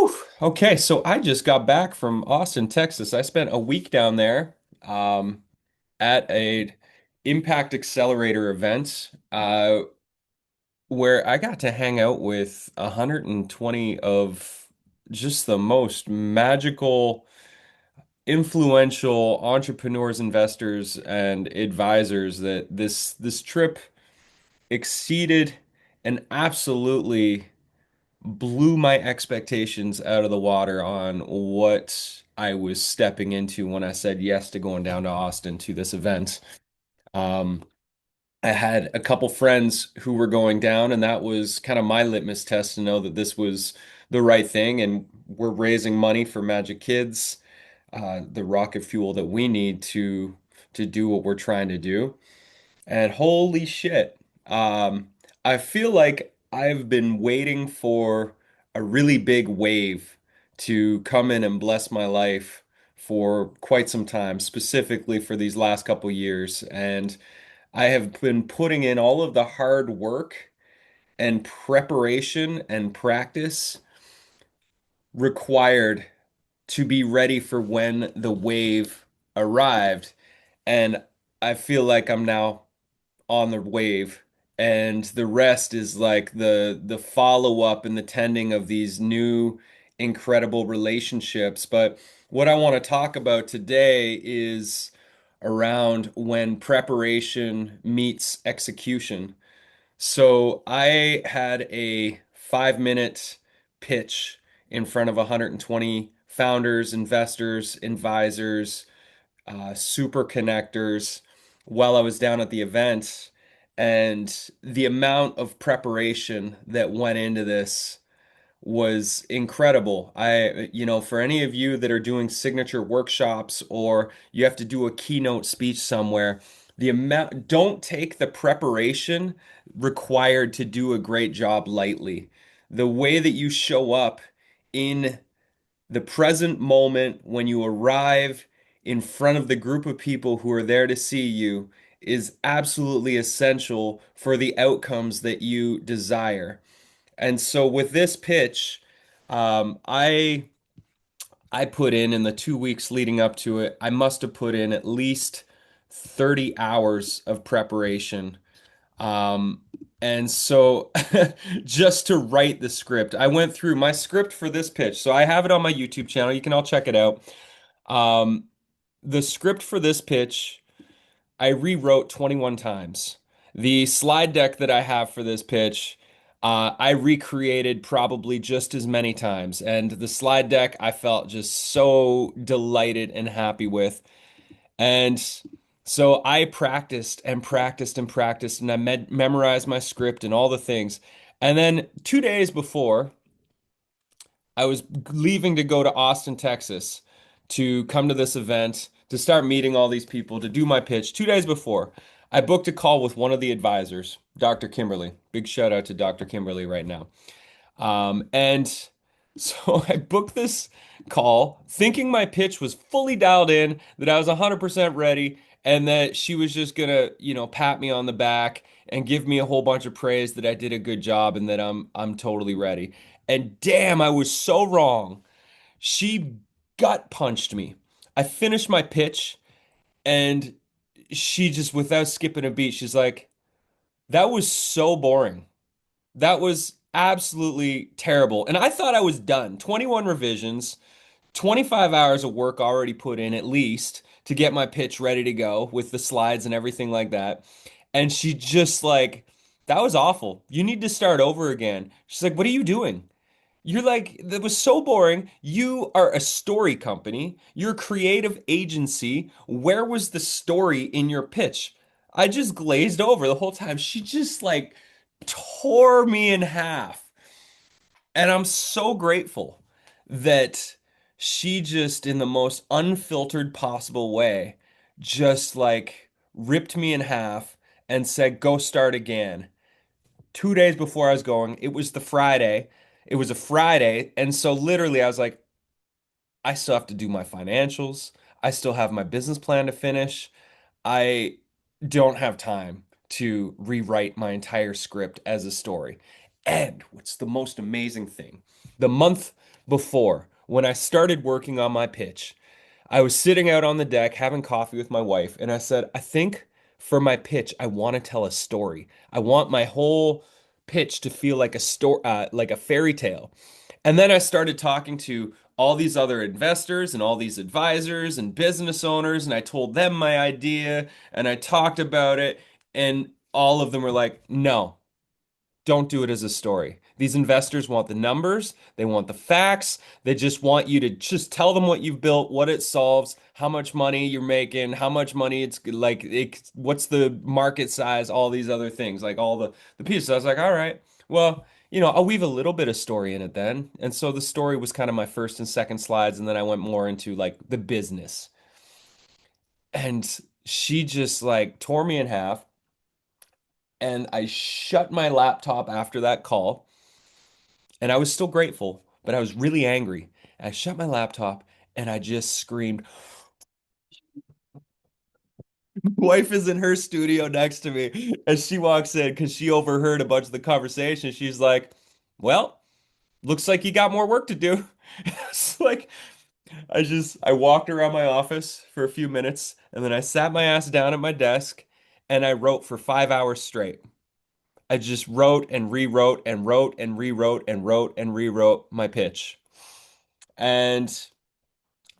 Whew. Okay, so I just got back from Austin, Texas. I spent a week down there at a Impact Accelerator event where I got to hang out with 120 of just the most magical, influential entrepreneurs, investors, and advisors that this trip exceeded and absolutely blew my expectations out of the water on what I was stepping into when I said yes to going down to Austin to this event. Um, I had a couple friends who were going down, and that was kind of my litmus test to know that this was the right thing. And we're raising money for Majik Kids, the rocket fuel that we need to do what we're trying to do. And holy shit, I feel like I've been waiting for a really big wave to come in and bless my life for quite some time, specifically for these last couple years. And I have been putting in all of the hard work and preparation and practice required to be ready for when the wave arrived. And I feel like I'm now on the wave, and the rest is like the follow-up and the tending of these new incredible relationships. But what I want to talk about today is around when preparation meets execution. So I had a 5-minute pitch in front of 120 founders, investors, advisors, super connectors while I was down at the event. And the amount of preparation that went into this was incredible. For any of you that are doing signature workshops or you have to do a keynote speech somewhere, don't take the preparation required to do a great job lightly. The way that you show up in the present moment when you arrive in front of the group of people who are there to see you is absolutely essential for the outcomes that you desire. And so with this pitch, I put in the 2 weeks leading up to it, I must have put in at least 30 hours of preparation. Um, and so just to write the script, I went through my script for this pitch. So I have it on my YouTube channel. You can all check it out. Um, the script for this pitch, I rewrote 21 times. The slide deck that I have for this pitch, I recreated probably just as many times. And the slide deck, I felt just so delighted and happy with. And so I practiced and practiced and practiced, and I memorized my script and all the things. And then 2 days before, I was leaving to go to Austin, Texas to come to this event, to start meeting all these people, to do my pitch. 2 days before, I booked a call with one of the advisors, Dr. Kimberly. Big shout out to Dr. Kimberly right now. And so I booked this call thinking my pitch was fully dialed in, that I was 100% ready, and that she was just gonna, pat me on the back and give me a whole bunch of praise that I did a good job and that I'm totally ready. And damn, I was so wrong. She gut punched me. I finished my pitch and she just, without skipping a beat, she's like, "That was so boring. That was absolutely terrible." And I thought I was done. 21 revisions, 25 hours of work already put in at least to get my pitch ready to go with the slides and everything like that. And she just like, "That was awful. You need to start over again." She's like, "What are you doing? You're like, that was so boring. You are a story company. You're a creative agency. Where was the story in your pitch?" I just glazed over the whole time. She just like tore me in half. And I'm so grateful that she just, in the most unfiltered possible way, just like ripped me in half and said, "Go start again." 2 days before I was going, it was the Friday. It was a Friday. And so literally I was like, I still have to do my financials. I still have my business plan to finish. I don't have time to rewrite my entire script as a story. And what's the most amazing thing? The month before, when I started working on my pitch, I was sitting out on the deck having coffee with my wife, and I said, I think for my pitch, I want to tell a story. I want my whole pitch to feel like a story, like a fairy tale. And then I started talking to all these other investors and all these advisors and business owners, and I told them my idea and I talked about it, and all of them were like, no, don't do it as a story. These investors want the numbers, they want the facts, they just want you to just tell them what you've built, what it solves, how much money you're making, how much money it's like, what's the market size, all these other things, like all the pieces. I was like, all right, well, I'll weave a little bit of story in it then. And so the story was kind of my first and second slides, and then I went more into like the business. And she just like tore me in half, and I shut my laptop after that call. And I was still grateful, but I was really angry. I shut my laptop and I just screamed. My wife is in her studio next to me, and she walks in because she overheard a bunch of the conversation. She's like, well, looks like you got more work to do. It's like I walked around my office for a few minutes, and then I sat my ass down at my desk and I wrote for 5 hours straight. I just wrote and rewrote and wrote and rewrote and wrote and rewrote my pitch. And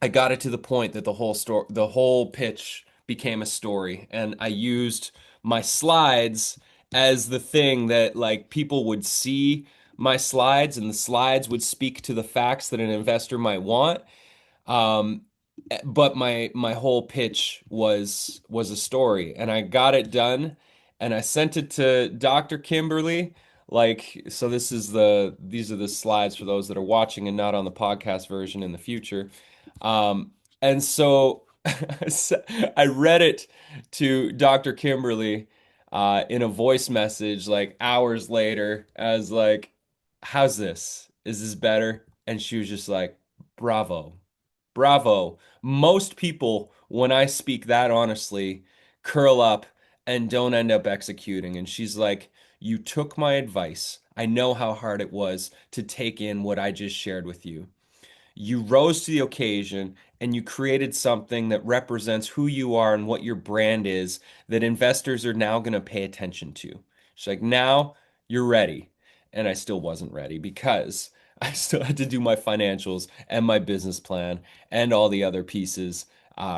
I got it to the point that the whole pitch became a story, and I used my slides as the thing that like people would see my slides, and the slides would speak to the facts that an investor might want. Um, but my whole pitch was a story, and I got it done, and I sent it to Dr. Kimberly. Like, so these are the slides for those that are watching and not on the podcast version in the future. And so I read it to Dr. Kimberly in a voice message like hours later. I was like, how's this? Is this better? And she was just like, bravo. Bravo. Most people, when I speak that honestly, curl up and don't end up executing. And she's like, you took my advice. I know how hard it was to take in what I just shared with you. You rose to the occasion and you created something that represents who you are and what your brand is that investors are now going to pay attention to. She's like, now you're ready. And I still wasn't ready because I still had to do my financials and my business plan and all the other pieces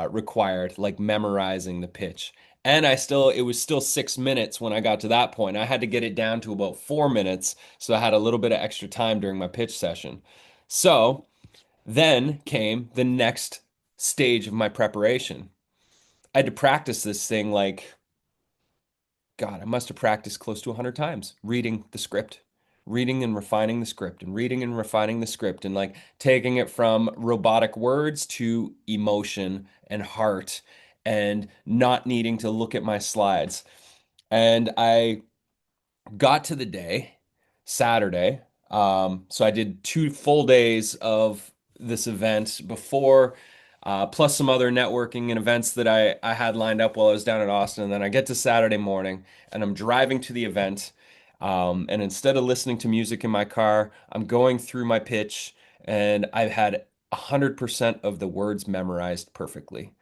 required, like memorizing the pitch. And it was still 6 minutes when I got to that point. I had to get it down to about 4 minutes. So I had a little bit of extra time during my pitch session. So, then came the next stage of my preparation. I had to practice this thing like, God, I must have practiced close to 100 times reading the script, reading and refining the script, and reading and refining the script, and like taking it from robotic words to emotion and heart and not needing to look at my slides. And I got to the day, Saturday. So I did 2 full days of this event before, plus some other networking and events that I had lined up while I was down in Austin. And then I get to Saturday morning and I'm driving to the event. And instead of listening to music in my car, I'm going through my pitch and I've had 100% of the words memorized perfectly.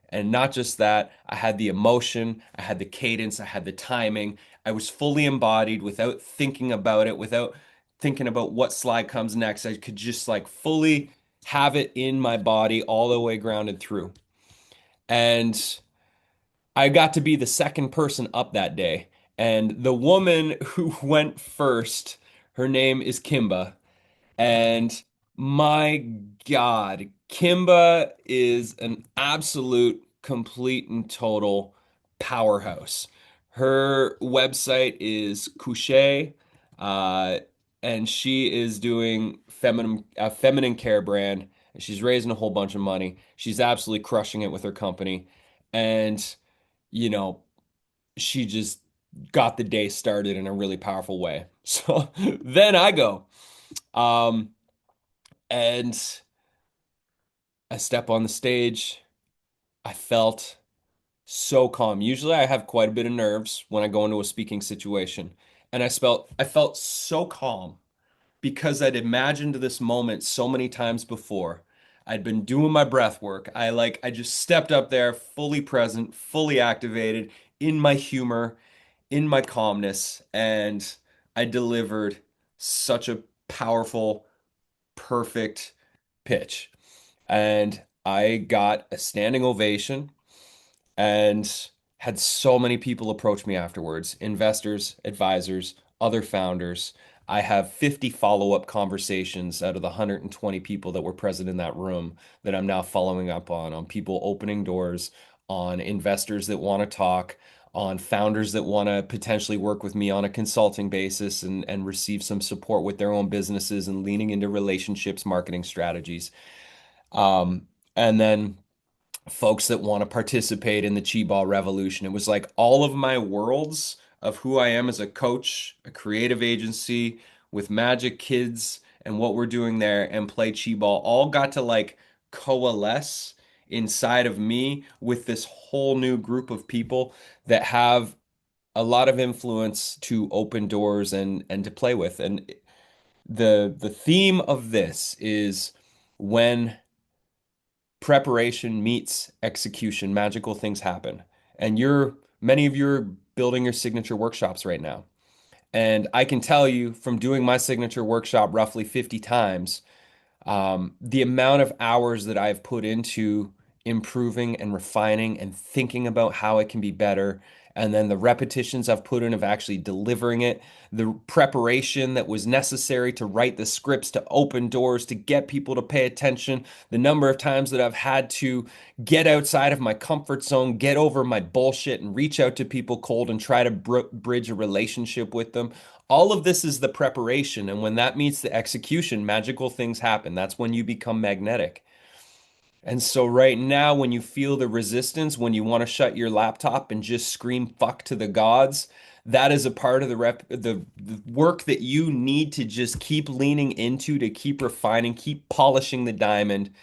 And not just that, I had the emotion, I had the cadence, I had the timing. I was fully embodied without thinking about it, without thinking about what slide comes next. I could just like fully have it in my body all the way grounded through. And I got to be the second person up that day. And the woman who went first, her name is Kimba. And my God, Kimba is an absolute, complete, and total powerhouse. Her website is Couche, uh, and she is doing a feminine care brand. She's raising a whole bunch of money. She's absolutely crushing it with her company. And, you know, she just got the day started in a really powerful way. So then I go. Um, and I step on the stage. I felt so calm. Usually I have quite a bit of nerves when I go into a speaking situation. And I felt so calm because I'd imagined this moment so many times before. I'd been doing my breath work. I just stepped up there, fully present, fully activated, in my humor, in my calmness, and I delivered such a powerful, perfect pitch. And I got a standing ovation and had so many people approach me afterwards, investors, advisors, other founders. I have 50 follow-up conversations out of the 120 people that were present in that room that I'm now following up on people opening doors, on investors that want to talk, on founders that want to potentially work with me on a consulting basis and receive some support with their own businesses and leaning into relationships, marketing strategies. And then folks that want to participate in the Chi Ball revolution. It was like all of my worlds of who I am as a coach, a creative agency with Majik Kids and what we're doing there and play Chi Ball all got to like coalesce inside of me with this whole new group of people that have a lot of influence to open doors and to play with. And the theme of this is when preparation meets execution, magical things happen. And many of you are building your signature workshops right now. And I can tell you from doing my signature workshop roughly 50 times, the amount of hours that I've put into improving and refining and thinking about how it can be better, and then the repetitions I've put in of actually delivering it, the preparation that was necessary to write the scripts, to open doors, to get people to pay attention, the number of times that I've had to get outside of my comfort zone, get over my bullshit, and reach out to people cold and try to bridge a relationship with them. All of this is the preparation, and when that meets the execution, magical things happen. That's when you become magnetic. And so right now, when you feel the resistance, when you want to shut your laptop and just scream fuck to the gods, that is a part of the work that you need to just keep leaning into, to keep refining, keep polishing the diamond,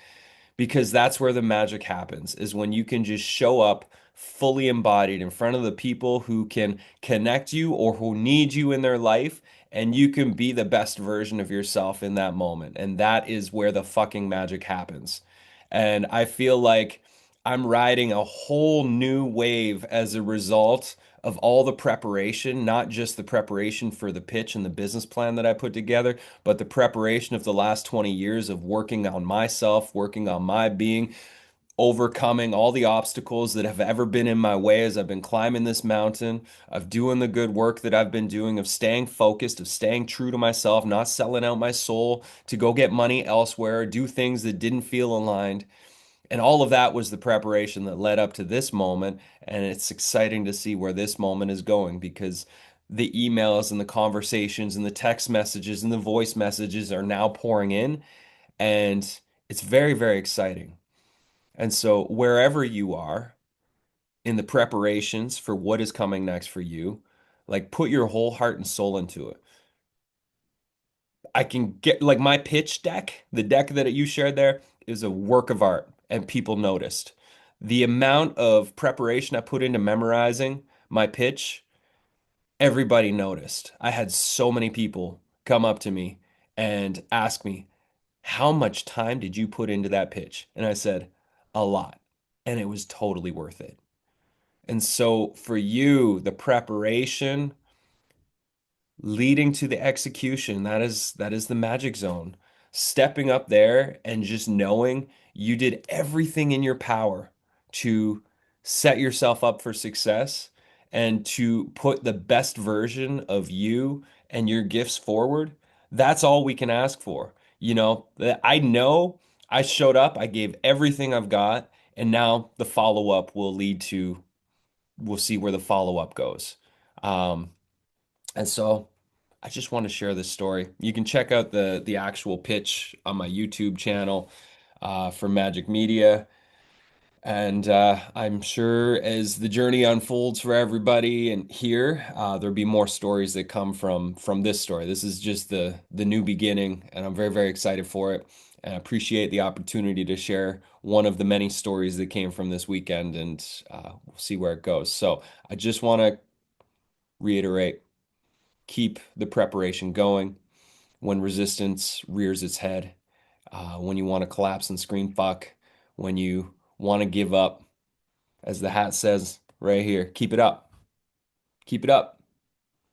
because that's where the magic happens, is when you can just show up fully embodied in front of the people who can connect you or who need you in their life, and you can be the best version of yourself in that moment. And that is where the fucking magic happens. And I feel like I'm riding a whole new wave as a result of all the preparation, not just the preparation for the pitch and the business plan that I put together, but the preparation of the last 20 years of working on myself, working on my being, overcoming all the obstacles that have ever been in my way as I've been climbing this mountain, of doing the good work that I've been doing, of staying focused, of staying true to myself, not selling out my soul to go get money elsewhere, do things that didn't feel aligned. And all of that was the preparation that led up to this moment. And it's exciting to see where this moment is going, because the emails and the conversations and the text messages and the voice messages are now pouring in. And it's very, very exciting. And so, wherever you are in the preparations for what is coming next for you, like put your whole heart and soul into it. I can get like my pitch deck, the deck that you shared there is a work of art and people noticed. The amount of preparation I put into memorizing my pitch, everybody noticed. I had so many people come up to me and ask me, "How much time did you put into that pitch?" And I said, "A lot." And it was totally worth it. And so for you, the preparation leading to the execution, that is the magic zone. Stepping up there and just knowing you did everything in your power to set yourself up for success and to put the best version of you and your gifts forward. That's all we can ask for. That I know I showed up, I gave everything I've got, and now the follow-up will lead to, we'll see where the follow-up goes. Um, and so I just want to share this story. You can check out the actual pitch on my YouTube channel for Magic Media. And I'm sure as the journey unfolds for everybody and here, there'll be more stories that come from this story. This is just the new beginning, and I'm very, very excited for it. And I appreciate the opportunity to share one of the many stories that came from this weekend, and we'll see where it goes. So I just want to reiterate, keep the preparation going. when resistance rears its head, when you want to collapse and scream fuck, when you want to give up. As the hat says right here, keep it up. Keep it up.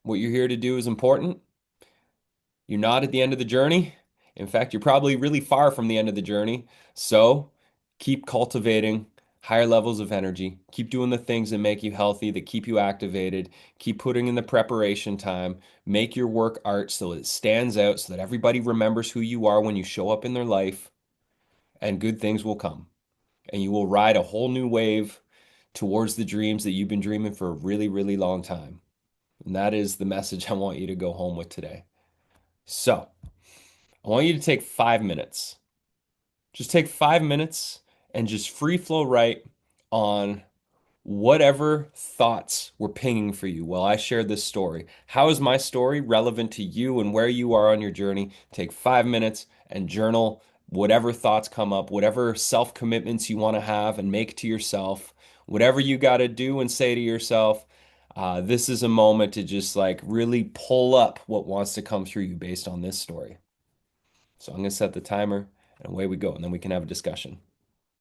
What you're here to do is important. You're not at the end of the journey. In fact, you're probably really far from the end of the journey. So keep cultivating higher levels of energy. Keep doing the things that make you healthy, that keep you activated. Keep putting in the preparation time. Make your work art so it stands out, so that everybody remembers who you are when you show up in their life, and good things will come. And you will ride a whole new wave towards the dreams that you've been dreaming for a really, really long time. And that is the message I want you to go home with today. So, I want you to take 5 minutes. Just take 5 minutes and just free flow right on whatever thoughts were pinging for you while I shared this story. How is my story relevant to you and where you are on your journey? Take 5 minutes and journal whatever thoughts come up, whatever self commitments you want to have and make to yourself, whatever you got to do and say to yourself. This is a moment to just like really pull up what wants to come through you based on this story. So I'm going to set the timer and away we go, and then we can have a discussion.